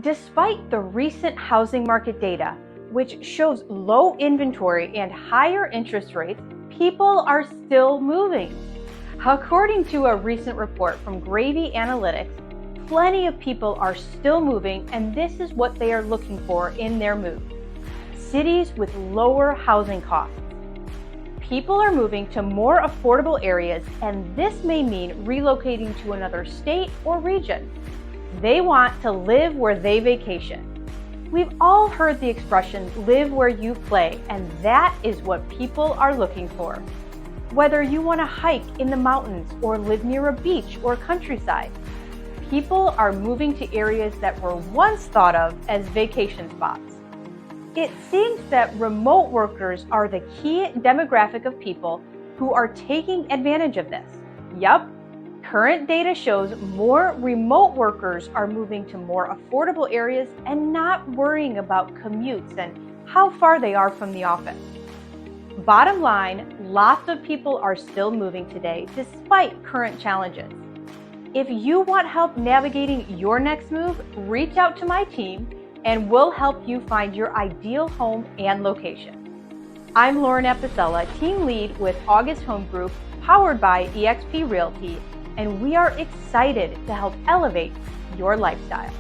Despite the recent housing market data, which shows low inventory and higher interest rates, people are still moving. According to a recent report from Gravy Analytics, plenty of people are still moving, and this is what they are looking for in their move: cities with lower housing costs. People are moving to more affordable areas, and this may mean relocating to another state or region. They want to live where they vacation. We've all heard the expression, live where you play, and that is what people are looking for. Whether you want to hike in the mountains or live near a beach or countryside, people are moving to areas that were once thought of as vacation spots. It seems that remote workers are the key demographic of people who are taking advantage of this. Yup. Current data shows more remote workers are moving to more affordable areas and not worrying about commutes and how far they are from the office. Bottom line, lots of people are still moving today despite current challenges. If you want help navigating your next move, reach out to my team and we'll help you find your ideal home and location. I'm Lauren Apicella, team lead with August Home Group, powered by eXp Realty, and we are excited to help elevate your lifestyle.